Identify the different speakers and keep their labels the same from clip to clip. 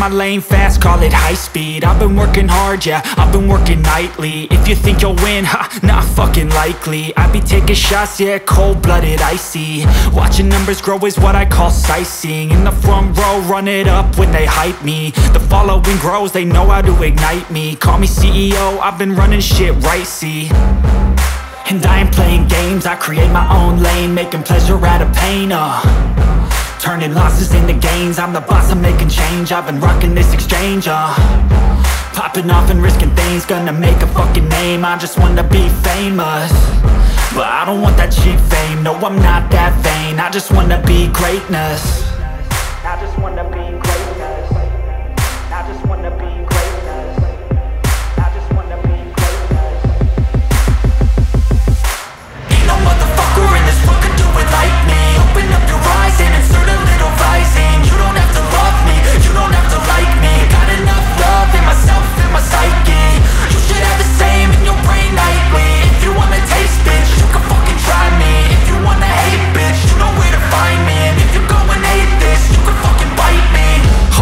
Speaker 1: my lane fast, call it high speed. I've been working hard, yeah, I've been working nightly. If you think you'll win, ha, not fucking likely. I be taking shots, yeah, cold-blooded, icy. Watching numbers grow is what I call sightseeing. In the front row, run it up when they hype me. The following grows, they know how to ignite me. Call me CEO, I've been running shit right, see. And I ain't playing games, I create my own lane, making pleasure out of pain, turning losses into gains. I'm the boss, I'm making change. I've been rocking this exchange, popping off and risking things. Gonna make a fucking name, I just wanna be famous. But I don't want that cheap fame, no I'm not that vain. I just wanna be greatness. I just wanna be greatness. I just wanna be greatness. I just wanna be greatness. Ain't no motherfucker in this world could do it like me. Open up your eyes and insert a little rising. You don't have to love me, you don't have to like me. Got enough love in myself and my psyche. You should have the same in your brain nightly. If you wanna taste, bitch, you can fucking try me. If you wanna hate, bitch, you know where to find me. And if you go and hate this, you can fucking bite me.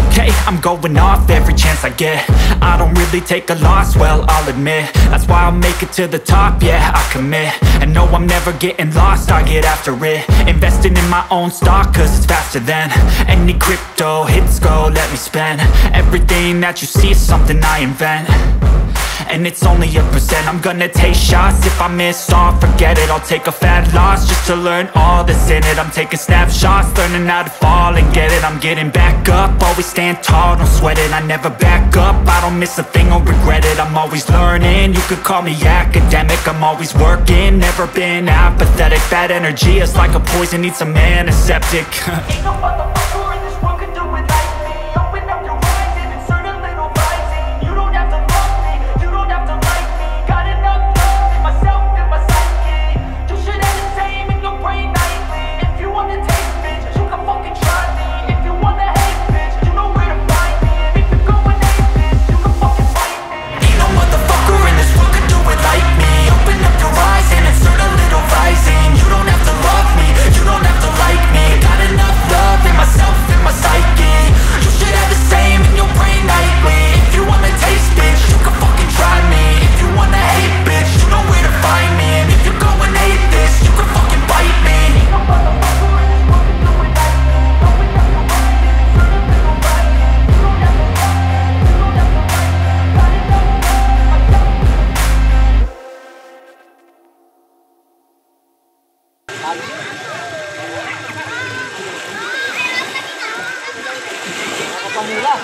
Speaker 1: Okay, I'm going off every chance I get. I don't really take a loss, well, I'll admit. That's why I'll make it to the top, yeah, I commit. And no, I'm never getting lost, I get after it. Investing in my own stock, cause it's faster than any crypto hits go, let me spend. Everything that you see is something I invent. And it's only a percent. I'm gonna take shots. If I miss all, forget it. I'll take a fat loss just to learn all that's in it. I'm taking snapshots, learning how to fall and get it. I'm getting back up, always stand tall, don't sweat it. I never back up, I don't miss a thing or regret it. I'm always learning, you could call me academic. I'm always working, never been apathetic. Bad energy is like a poison, needs some antiseptic. Ain't no motherfucker in this world could do it like me. Open up your eyes and insert a little rising. You don't have to love me, you don't have to like me. Got enough love in myself and my psyche. You should have the same in your brain nightly. If you wanna taste, bitch, you can fucking try me. If you wanna hate, bitch, you know where to find me. And if you go and hate this, you can fucking fight me. Ain't no motherfucker in this world could do it like me. Open up your eyes and insert a little rising. You don't have to love me, you don't have to like me. Got enough love in myself and my psyche. You should have the same in your brain nightly. If you wanna taste, bitch, you can fucking try me. If you wanna hate, bitch, you know where to find me. And if you go and hate this, you can fucking bite me. Ain't no motherfucker in this world could do it like me. Open up your eyes and insert a little rising. You don't have to love me, you don't have to like me. Got enough love in myself.
Speaker 2: Pamula.